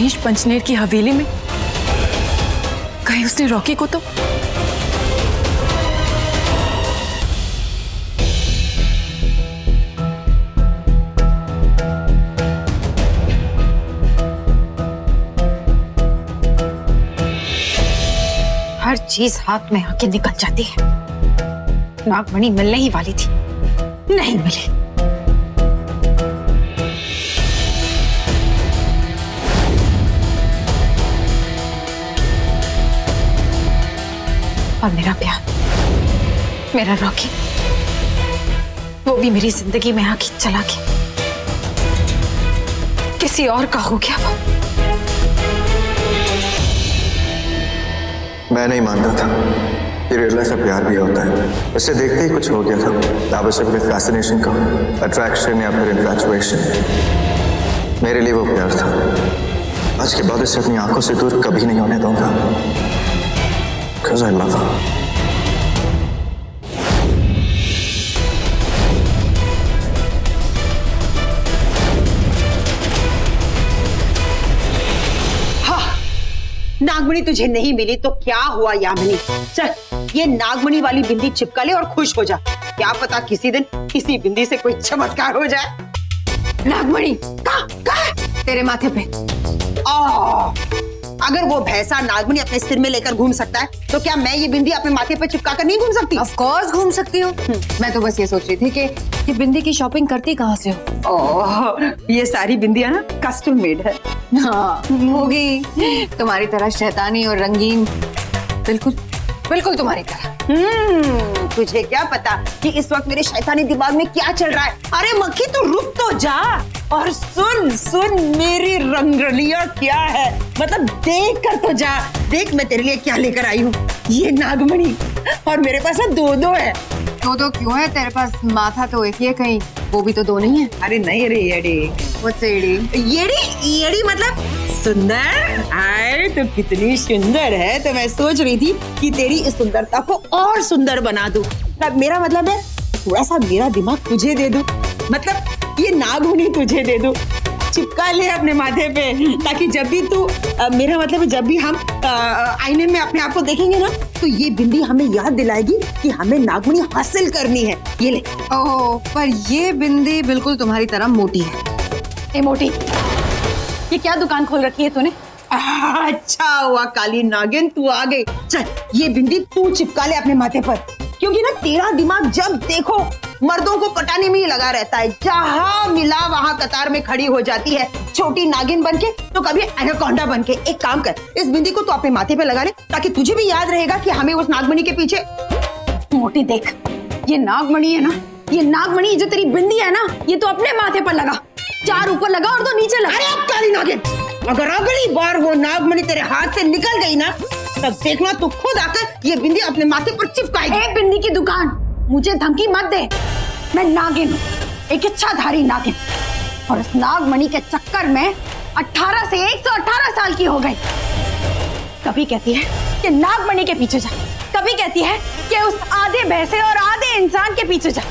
महेश पंचनेर की हवेली में? कहीं उसने रॉकी को तो? हर चीज हाथ में आके निकल जाती है। नागमणि मिलने ही वाली थी, नहीं मिली। और मेरा प्यार, मेरा रॉकी, वो भी मेरी जिंदगी में आके चला गया। किसी और का हो गया वो। मैं नहीं मानता था कि रियल लाइफ में प्यार भी होता है। उसे देखते ही कुछ हो गया था। अब उसे अपने फैसिनेशन का अट्रैक्शन या फिर इन्फैचुएशन, मेरे लिए वो प्यार था। आज के बाद उसे अपनी आंखों से दूर कभी नहीं होने दूंगा। Because I love her. नागमणि तुझे नहीं मिली तो क्या हुआ यामिनी? चल ये नागमणि वाली बिंदी चिपका ले और खुश हो जा। क्या पता किसी दिन इसी बिंदी से कोई चमत्कार हो जाए। नागमणि कहाँ तेरे माथे पे? अगर वो भैंसा नागमणि अपने सिर में लेकर घूम सकता है तो क्या मैं ये बिंदी अपने माथे पे चिपका कर नहीं घूम सकती? ऑफ कोर्स घूम सकती हो। मैं तो बस ये सोच रही थी कि ये बिंदी की शॉपिंग करती कहाँ से हो? ओह, ये सारी बिंदियां ना कस्टम मेड है। हाँ होगी, तुम्हारी तरह शैतानी और रंगीन। बिल्कुल बिल्कुल तुम्हारी तरह। तुझे क्या पता कि इस वक्त मेरे शैतानी दिमाग में क्या चल रहा है। अरे मक्खी तू रुक तो जा और सुन सुन मेरी रंगरलिया क्या है। मतलब देख कर तो जा। देख मैं तेरे लिए क्या लेकर आई हूँ। ये नागमणि और मेरे पास दो है। दो क्यों है? तेरे पास माथा तो एक ही है, कहीं वो भी तो दो नहीं है? अरे नहीं रे येड़ी। What's येड़ी? येड़ी मतलब सुंदर। आए तो कितनी सुंदर है, तो मैं सोच रही थी कि तेरी इस सुंदरता को और सुंदर बना दूं। मेरा मतलब है थोड़ा सा मेरा दिमाग तुझे दे दूं। मतलब ये नागमणि तुझे दे दूं, चिपका ले अपने माथे पे, ताकि जब भी तू मेरा मतलब जब भी हम आईने में अपने आप को देखेंगे ना तो ये बिंदी हमें याद दिलाएगी कि हमें नागमणि हासिल करनी है। ये ले। ओह, पर ये बिंदी बिल्कुल तुम्हारी तरह मोटी है। ए मोटी, ये क्या दुकान खोल रखी है तूने? अच्छा हुआ काली नागिन तू आ गई। चल ये बिंदी तू चिपका ले अपने माथे पर, क्योंकि ना तेरा दिमाग जब देखो मर्दों को पटाने में ही लगा रहता है। जहाँ मिला वहाँ कतार में खड़ी हो जाती है, छोटी नागिन बनके तो कभी एनाकोंडा बनके। एक काम कर, इस बिंदी को तो अपने माथे पे लगा ले, ताकि तुझे भी याद रहेगा कि हमें उस नागमणि के पीछे। मोटी देख, ये नागमणि है ना, ये नागमणि जो तेरी बिंदी है ना, ये तो अपने माथे पर लगा। 4 ऊपर लगा और 2 नीचे लगा। अरे काली नागिन, अगर अगली बार वो नागमणि तेरे हाथ से निकल गई ना तब देखना तू खुद आकर ये बिंदी अपने माथे पर चिपकाएगी। ए बिंदी की दुकान, मुझे धमकी मत दे। मैं नागिन हूँ, एक इच्छाधारी नागिन, और इस नागमणि के चक्कर में 18 से 118 साल की हो गई। कभी कहती है कि नागमणि के पीछे जा, कभी कहती है कि उस आधे भैंसे और आधे इंसान के पीछे जा,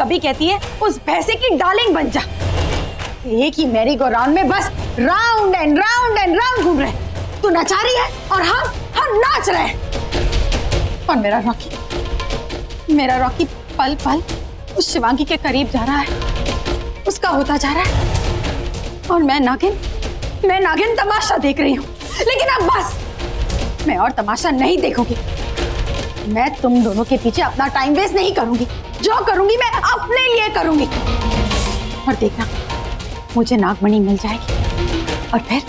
कभी कहती है उस भैंसे की डार्लिंग बन जा। एक ही मैरी गो राउंड में बस round and round and round घूम रहे। तू नचा रही है और हम नाच रहे हैं। और मेरा रॉकी पल पल उस शिवांगी के करीब जा रहा है, उसका होता जा रहा है, और मैं नागिन तमाशा देख रही हूँ। लेकिन अब बस, मैं और तमाशा नहीं देखूंगी। मैं तुम दोनों के पीछे अपना टाइम वेस्ट नहीं करूंगी। जो करूंगी मैं अपने लिए करूंगी। और देखना, मुझे नागमणि मिल जाएगी और फिर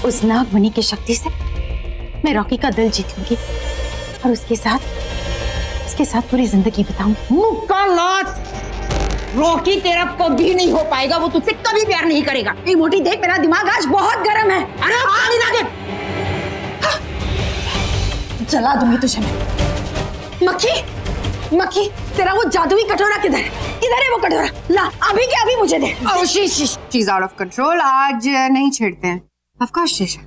उस नागमणि की शक्ति से मैं रॉकी का दिल जीत लूंगी और उसके साथ पूरी जिंदगी बिताऊंगी। मुक्का लात, रॉकी तेरा कभी नहीं हो पाएगा। वो तुझसे कभी प्यार नहीं करेगा। ए मोटी देख, मेरा दिमाग आज बहुत गर्म है। अरे काली नागिन, जला दूंगी तुझे मैं। मक्खी, तेरा वो जादुई कटोरा किधर है वो कटोरा? ला, अभी के अभी मुझे दे। Oh, she's out of control. आज नहीं छेड़ते हैं। Of course, शीशा।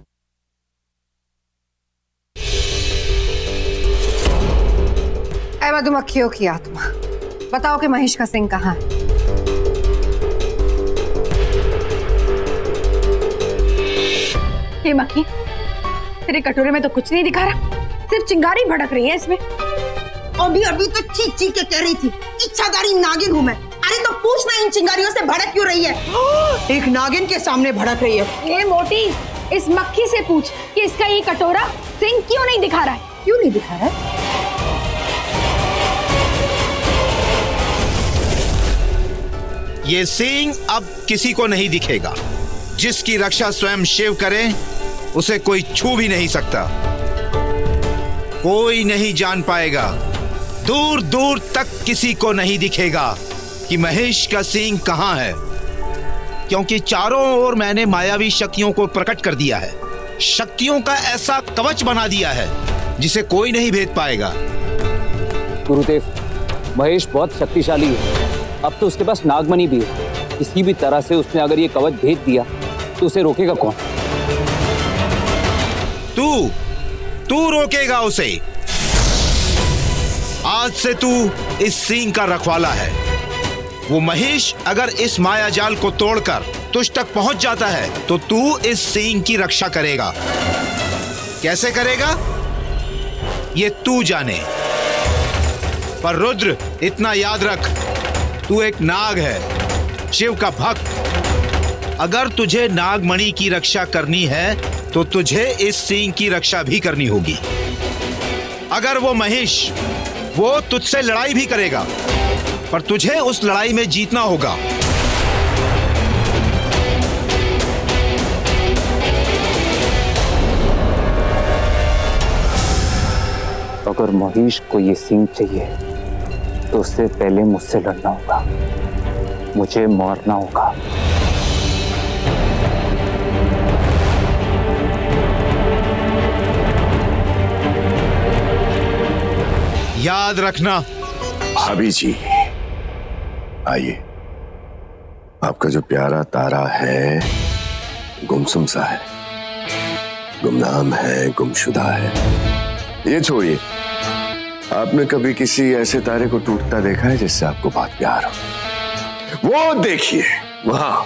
ऐ मधुमक्खियों की आत्मा, बताओ कि महेश का सिंह कहाँ है? हे मक्खी, तेरे कटोरे में तो कुछ नहीं दिखा रहा, सिर्फ चिंगारी भड़क रही है इसमें। अभी अभी तो चीख चीख के कह रही थी इच्छाधारी नागिन हूँ मैं। अरे तो पूछना इन चिंगारियों से भड़क क्यों रही है? एक नागिन के सामने भड़क रही है। ये मोटी, इस मक्खी से पूछ कि इसका ये कटोरा सिंह क्यों नहीं दिखा रहा है? क्यों नहीं दिखा रहा है? ये सींग अब किसी को नहीं दिखेगा। जिसकी रक्षा स्वयं शिव करे उसे कोई छू भी नहीं सकता। कोई नहीं जान पाएगा, दूर दूर तक किसी को नहीं दिखेगा कि महेश का सींग कहां है, क्योंकि चारों ओर मैंने मायावी शक्तियों को प्रकट कर दिया है। शक्तियों का ऐसा कवच बना दिया है जिसे कोई नहीं भेद पाएगा। गुरुदेव, महेश बहुत शक्तिशाली है। अब तो उसके पास नागमणि भी है। किसी भी तरह से उसने अगर ये कवच भेज दिया तो उसे रोकेगा कौन? तू रोकेगा उसे। आज से तू इस सींग का रखवाला है। वो महेश अगर इस माया जाल को तोड़कर तुझ तक पहुंच जाता है तो तू इस सींग की रक्षा करेगा। कैसे करेगा ये तू जाने। पर रुद्र, इतना याद रख, तू एक नाग है, शिव का भक्त। अगर तुझे नागमणि की रक्षा करनी है तो तुझे इस सींग की रक्षा भी करनी होगी। अगर वो महेश वो तुझसे लड़ाई भी करेगा पर तुझे उस लड़ाई में जीतना होगा। अगर महेश को ये सींग चाहिए तो उससे पहले मुझसे लड़ना होगा, मुझे मारना होगा। याद रखना। भाभी जी, आइए। आपका जो प्यारा तारा है गुमसुम सा है, गुमनाम है, गुमशुदा है। ये छोड़िए, आपने कभी किसी ऐसे तारे को टूटता देखा है जिससे आपको बहुत प्यार हो? वो देखिए वहां।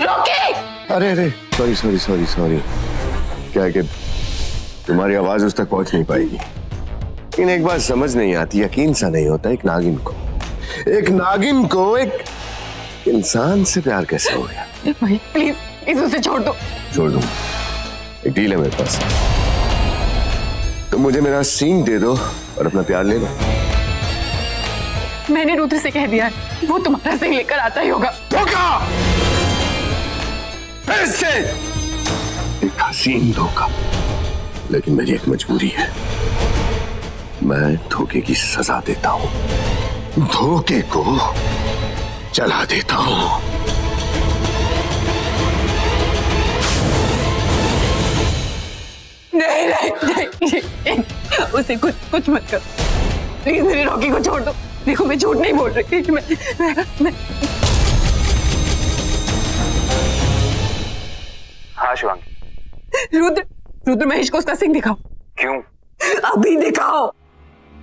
रोके! अरे अरे, सॉरी सॉरी सॉरी सॉरी। क्या है कि तुम्हारी आवाज उस तक पहुंच नहीं पाएगी। लेकिन एक बात समझ नहीं आती, यकीन सा नहीं होता, एक नागिन को एक इंसान से प्यार कैसे हो गया? प्लीज उसे छोड़ दो। छोड़ दूं? एक डील है मेरे पास। तुम मुझे मेरा सींग दे दो और अपना प्यार ले लो। मैंने रुद्र से कह दिया है, वो तुम्हारा सींग लेकर आता ही होगा। धोखा! फिर से एक हसीन धोखा। लेकिन मेरी एक मजबूरी है, मैं धोखे की सजा देता हूं, धोखे को चला देता हूं। नहीं, उसे कुछ मत कर। प्लीज मेरे रॉकी को छोड़ दो। देखो मैं झूठ नहीं बोल रही। मैं हाँ शिवांगी। रुद्र महेश को उसका सिंह दिखाओ। क्यों? अभी दिखाओ।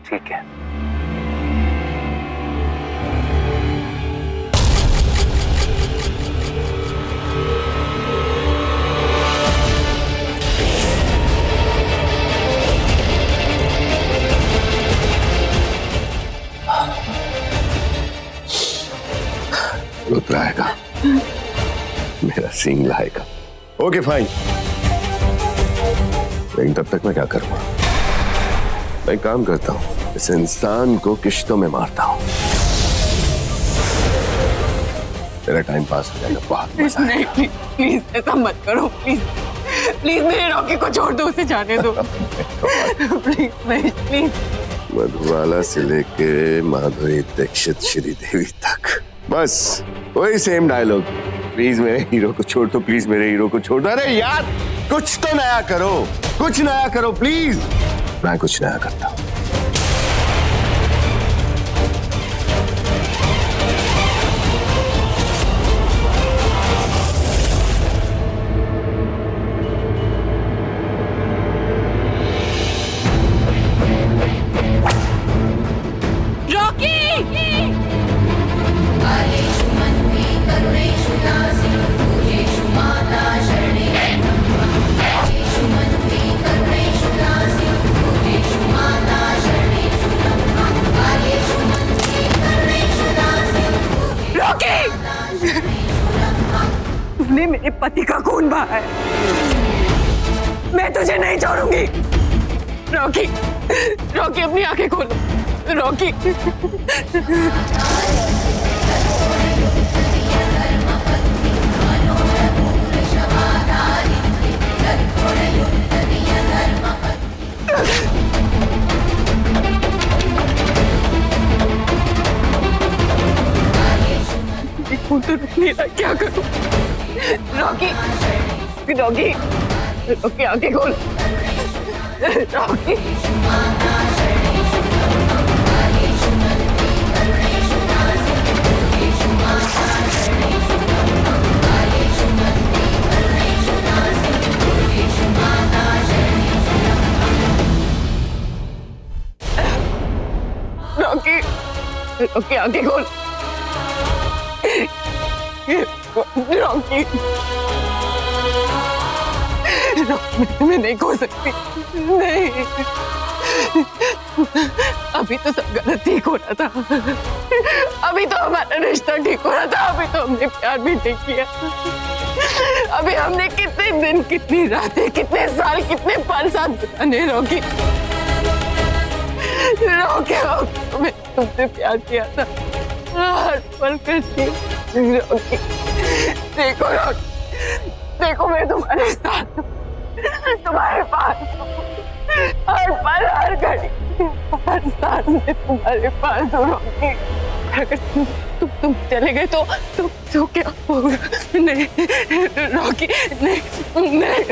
ठीक है। रुद्र आएगा, मेरा सींग लाएगा। ओके फाइन, लेकिन तब तक मैं क्या करूंगा? मैं एक काम करता हूं, इस इंसान को किश्तों में मारता हूं। तेरा टाइम पास हो जाएगा, बहुत मजा आएगा। नहीं प्लीज ऐसा मत करो। प्लीज मेरे रॉकी को छोड़ दो, उसे जाने दो। प्लीज। मधुबाला से लेके माधुरी दीक्षित श्रीदेवी तक बस वही सेम डायलॉग। प्लीज मेरे हीरो को छोड़ दो, प्लीज मेरे हीरो को छोड़ दो। अरे यार कुछ तो नया करो, कुछ नया करो प्लीज। मैं कुछ नया करता हूं। करुणेषु दासी पूजेषु माता रॉकी, तूने मेरे पति का खून बहाया है, मैं तुझे नहीं छोड़ूंगी। रॉकी, रॉकी अपनी आंखें खोलो, रॉकी। खून तो रुक नहीं रहा, क्या करूं? रॉकी, रॉकी, रॉकी आंखें खोल, रॉकी। रॉकी, रॉकी आंखें खोल, रॉकी, मैं नहीं खो सकती, नहीं। अभी तो सब गलत ठीक हो रहा था, अभी तो हमारा रिश्ता ठीक हो रहा था, अभी तो हमने प्यार भी नहीं किया, अभी हमने कितने दिन, कितनी रातें, कितने साल, कितने पल साथ बिताने। रॉकी, रॉकी, मैं तुमसे प्यार किया था, हर पल करती हूँ। रॉकी, देखो रॉकी, देखो मैं तुम्हारे साथ हूँ, तुम्हारे पास हूँ, हर पल, हर घड़ी, हर सांस में तुम्हारे पास हूँ। रॉकी, अगर तुम चले गए तो क्या होगा? नहीं रॉकी, नहीं, नहीं,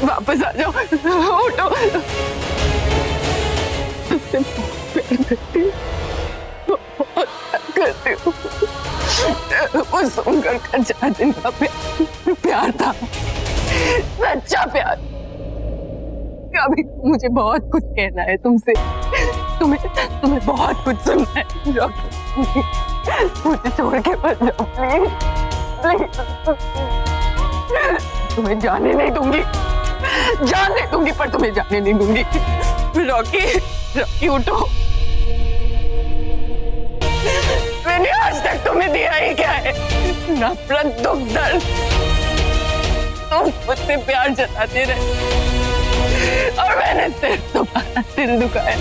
वापस आ जाओ, उठो। तुमसे प्यार करती हूँ, बहुत प्यार करती हूँ। वो सुनकर का 4 दिन का प्यार था, सच्चा प्यार। अभी मुझे बहुत कुछ कहना है तुमसे, तुम्हें बहुत कुछ सुनना है। रॉकी, मुझे छोड़ के मत जाओ प्लीज, प्लीज। तुम्हें जाने नहीं दूंगी, जाने दूंगी, पर तुम्हें जाने नहीं दूंगी। रॉकी, रॉकी उठो। मैंने आज तक तुम्हें दिया ही क्या है? नफरत, दुख, दर्द। तुम मुझसे प्यार जताते रहे और मैंने सिर्फ तुम्हारा दिल दुखाया।